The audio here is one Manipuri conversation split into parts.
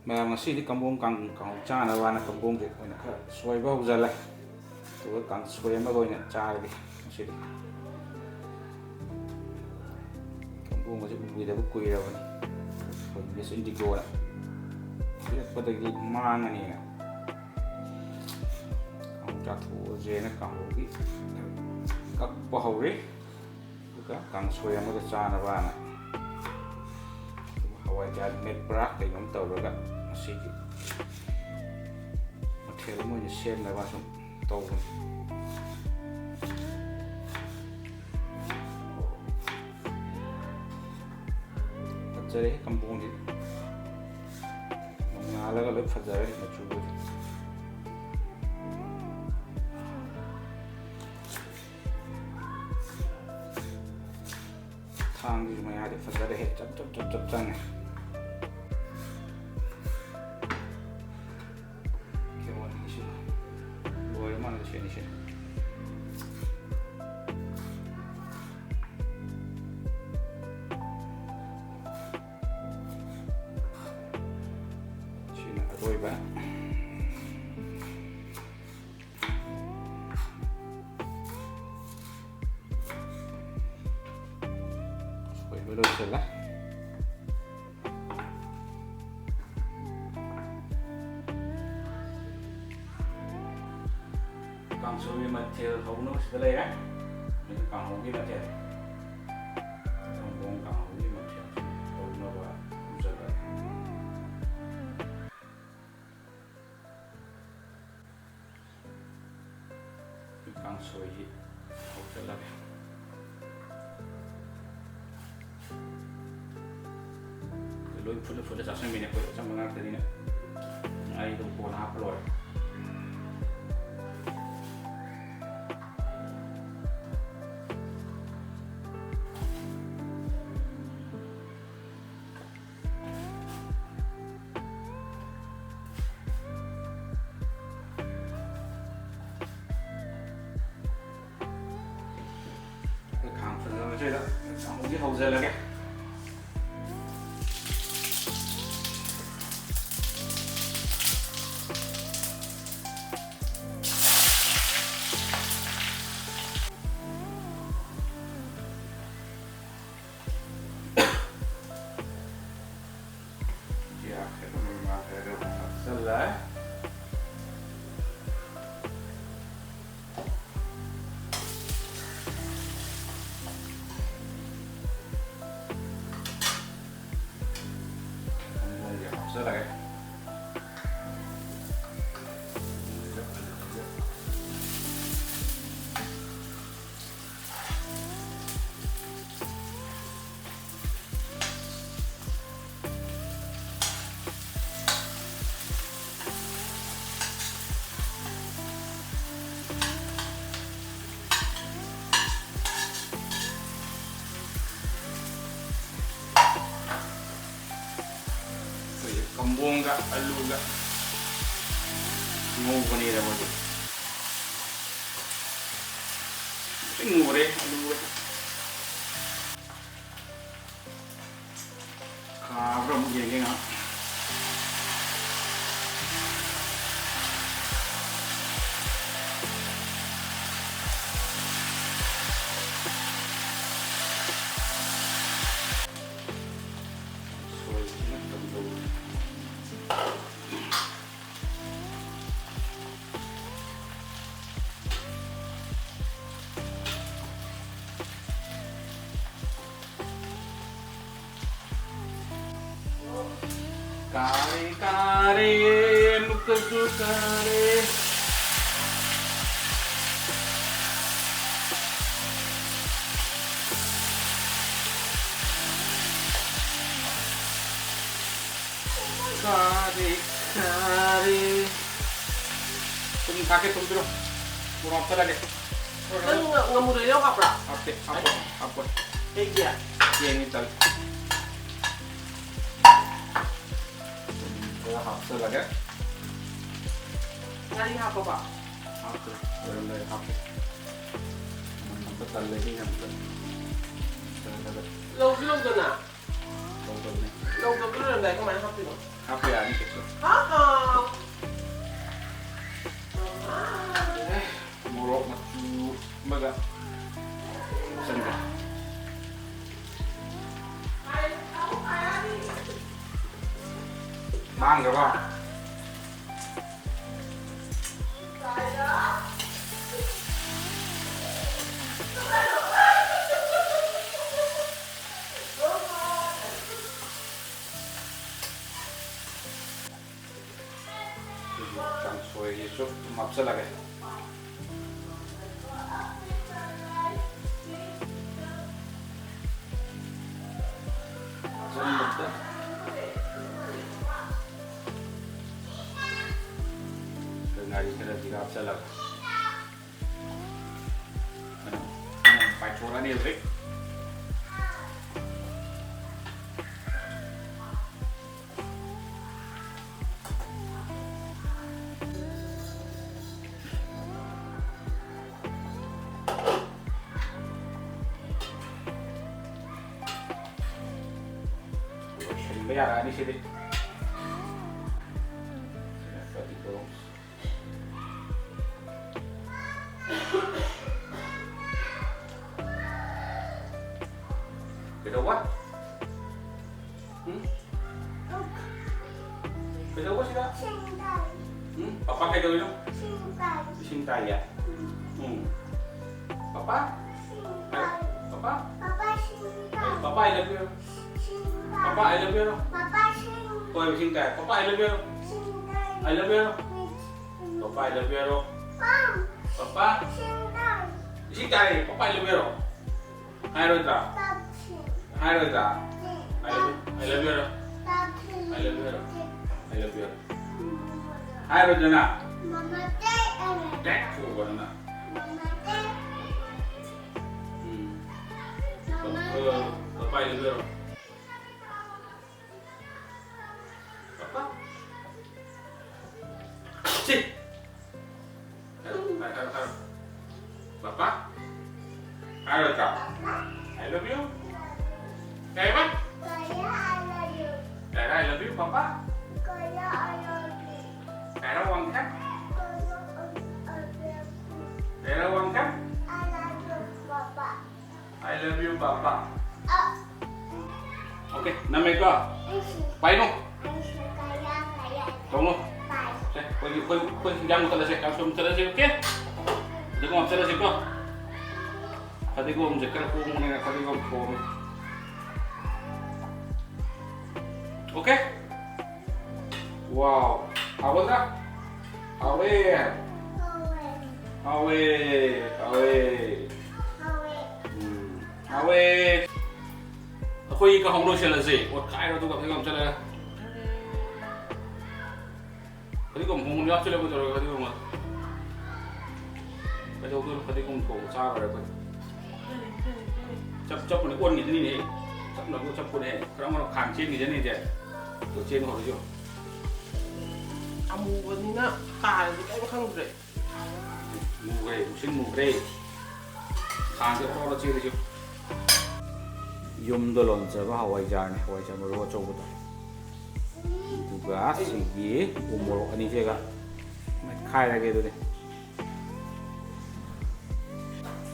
ꯃꯌꯥꯝ ꯉꯁꯤꯗꯤ ꯀꯝꯕꯣꯡ ꯀꯥꯡꯍꯧ ꯆꯥꯅꯕꯅ ꯀꯝꯕꯣꯡꯁꯦ ꯑꯣꯏꯅ ꯈꯔ ꯁꯣꯏꯕ ꯍꯧꯖꯤꯜꯂꯦ ꯑꯗꯨꯒ ꯀꯥꯡꯁꯣꯏ ꯑꯃꯒ ꯑꯣꯏꯅ ꯆꯥꯔꯒꯦ ꯉꯁꯤꯗꯤ ꯀꯝꯕꯣꯡꯒꯁꯦ ꯎꯈꯤꯗꯕ ꯀꯨꯏꯔꯕꯅꯤ ꯑꯩꯈꯣꯏ ꯃꯤꯁ ꯏꯟꯗꯤꯒꯣꯅ ꯄꯤꯔꯛꯄꯗꯒꯤ ꯃꯥꯡꯉꯅꯤꯅ ꯀꯥꯡꯍꯧ ꯆꯥꯊꯣꯛꯑꯁꯦꯅ ꯀꯥꯡꯍꯧꯒꯤ ꯀꯛꯄ ꯍꯧꯔꯤ ꯑꯗꯨꯒ ꯀꯥꯡꯁꯣꯏ ꯑꯃꯒ ꯆꯥꯅꯕꯅ ꯍꯋꯥꯏꯖꯥꯔ ꯃꯦꯠꯄ꯭ꯔꯥ ꯀꯩꯅꯣꯝ ꯇꯧꯔꯒ ꯉꯁꯤꯒꯤ ꯃꯊꯦꯜ ꯑꯃ ꯑꯣꯏꯅ ꯁꯦꯝꯅꯕ ꯁꯨꯝ ꯇꯧꯕꯅꯤ ꯐꯖꯔꯦ ꯀꯝꯕꯣꯡꯗꯤ ꯉꯥꯜꯂꯒ ꯂꯣꯏ ꯐꯖꯔꯦ ꯃꯆꯨꯕꯨꯗꯤ ꯊꯥꯡꯒꯤꯁꯨ ꯃꯌꯥꯗꯤ ꯐꯖꯔꯦ ꯆꯞ ꯆꯪꯉꯦ ꯀꯦꯔꯣꯟꯒꯤꯁꯨ ꯂꯣꯏꯔ ꯃꯥꯜꯂꯦ ꯁꯤꯅꯤꯁꯦ ꯁꯤꯅ ꯑꯔꯣꯏꯕ ꯁꯣꯏꯕ ꯂꯣꯏꯁꯤꯜꯂꯦ ꯀꯥꯡꯁꯣꯏꯒꯤ ꯃꯊꯦꯜ ꯍꯧꯅꯕꯁꯤꯗ ꯂꯩꯔꯦ ꯀꯥꯡꯍꯧꯒꯤ ꯃꯊꯦꯜ ꯀꯝꯕꯣꯡ ꯀꯥꯡꯍꯧꯒꯤ ꯃꯊꯦꯜ ꯍꯧꯅꯕ ꯍꯧꯖꯤꯜꯂꯦ ꯀꯥꯡꯁꯣꯏꯒꯤ ꯍꯧꯖꯤꯜꯂꯒꯦ ꯂꯣꯏ ꯐꯨꯠꯂ ꯆꯥꯁꯟꯕꯤꯅꯦ ꯑꯩꯈꯣꯏ ꯑꯆꯝꯕ ꯉꯥꯛꯇꯅꯤꯅ ꯑꯩꯗꯣ ꯀꯣꯟꯅ ꯍꯥꯞꯄ ꯂꯣꯏꯔꯦ ꯈꯥꯡ ꯐꯖꯕꯁꯤꯗ ꯀꯥꯡꯍꯧꯁꯤ ꯍꯧꯖꯤꯜꯂꯒꯦ hapsalage kambongga aluga ngubani moja ngure aluga kabra mungkin nga kare kare nukesu kare kare kare tum kake tum biro kurang apa lagi nggak mudah ya apa apa iya ini tal hapsalage ngari apa pak hapse benar hapse betul lagi hapse lâu lâu gần à betul nih lâu gần cái lần này các bạn học thì hấp về đi kìa mua rốt mà chú mơ gà sân gà mang được không? Càng xuôi chút mập rất là cái rất mập đấy. Dari kira juga bisa lah. Phải thua nó đi rồi. Bây giờ đi sini. Cái quá? Cái đâu quá sih dah? Papa kayak dulu? Cinta ya. Papa? Papa? Papa I love you. Papa I love you. Ôi cinta. Papa I love you. I love you. Papa I love you. Papa? Cinta ni. Papa I love you. Hai rồi ta. Hai rồi ta. I love you. I love you. I love you. Hai rồi na. Tek phu ko na. Papa I love you. Papa. Si. Papa. Hai rồi ta. I love you. Kayak apa? Kayak I love you, Papa. Kayak uang kan? Kayak uang kan? I love you, Papa. Oke, namanya kau. Pai no. Kamu. Pergi jangan terus kamu terus oke? Jangan terus kau. Tadi gua menjelaskan aku mengenai tadi gua Oke? Wow, awet dah? Awet. Awet. Awet. Awet. Aku ini kau hong sih lah sih. Wah, kaya tu kau tengok macam mana? Tadi kau hong ni apa sih lepas tu? Tadi kau mat. Tadi kau cakap apa? Cap ni on ni ni. Nó cũng chấp cô này, cái đó nó kháng trên cái này thế, từ trên họ chưa? Amu cái này cài cái không được. Mù về, xin mù về, kháng cái to nó trên đấy chứ. Yum đồ lon chơi vào Hawaii jar mà rồi cho bút. Juga segi umur ini juga, khai ra cái đó này.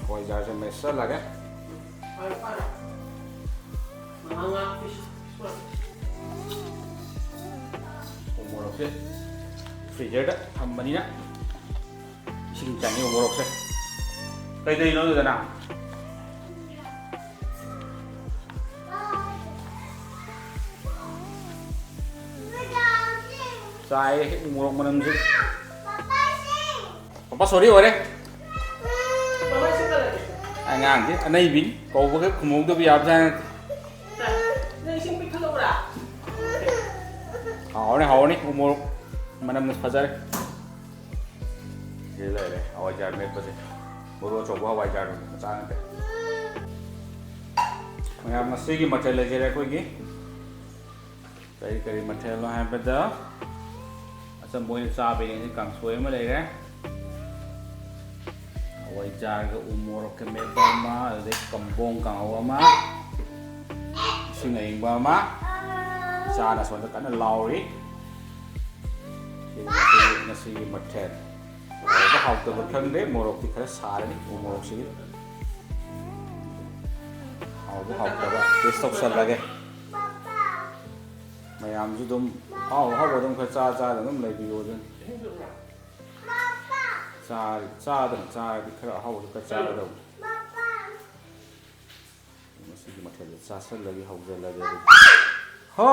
Hawaii jar cho mày sớt là cái. Umurokse freezer đó thầm bên á xin chẳng như umurokse đây nó được nào sai umurok mà làm gì Papa sorry rồi đấy anh ngang chứ anh ấy bính cầu với cái khung tôi bây giờ ra hao nih umur mana fajar gila deh Hawaii jar met pasti baru coba Hawaii jar macam ni मैं मस्ती की मठे ले जाए कोई की कई मठे लो हैं पे तो अच्छा मोई साब ini kangsoi में ले गए Hawaii jar के umur के में बमा दे कम्बोंग कांगवा मा सिंगाइंग बमा चाना सोन तो kan lauri Ngasiꯒꯤ ꯃꯊꯦꯜ ꯍꯥꯎꯕ ꯍꯥꯎꯇꯕ ꯈꯪꯗꯦ ꯃꯣꯔꯣꯛꯇꯤ ꯈꯔ ꯁꯥꯔꯅꯤ ꯎ ꯃꯣꯔꯣꯛꯁꯤꯒꯤ ꯍꯥꯎꯕ ꯍꯥꯎꯇꯕ ꯇꯦꯁ ꯇꯧꯁꯜꯂꯒꯦ ꯃꯌꯥꯝꯁꯨ ꯑꯗꯨꯝ ꯑꯍꯥꯎꯕ ꯑꯗꯨꯝ ꯈꯔ ꯆꯥꯗꯅ ꯑꯗꯨꯝ ꯂꯩꯕꯤꯌꯣ ꯑꯗꯨꯅꯤ ꯆꯥꯗꯅ ꯆꯥꯔꯗꯤ ꯈꯔ ꯑꯍꯥꯎꯕꯁꯨ ꯈꯔ ꯆꯥꯒꯗꯧꯕ ꯃꯁꯤꯒꯤ ꯃꯊꯦꯜꯁꯦ ꯆꯥꯁꯜꯂꯒꯦ ꯍꯧꯖꯜꯂꯒꯦ ꯑꯗꯨꯗꯤ ꯍꯣ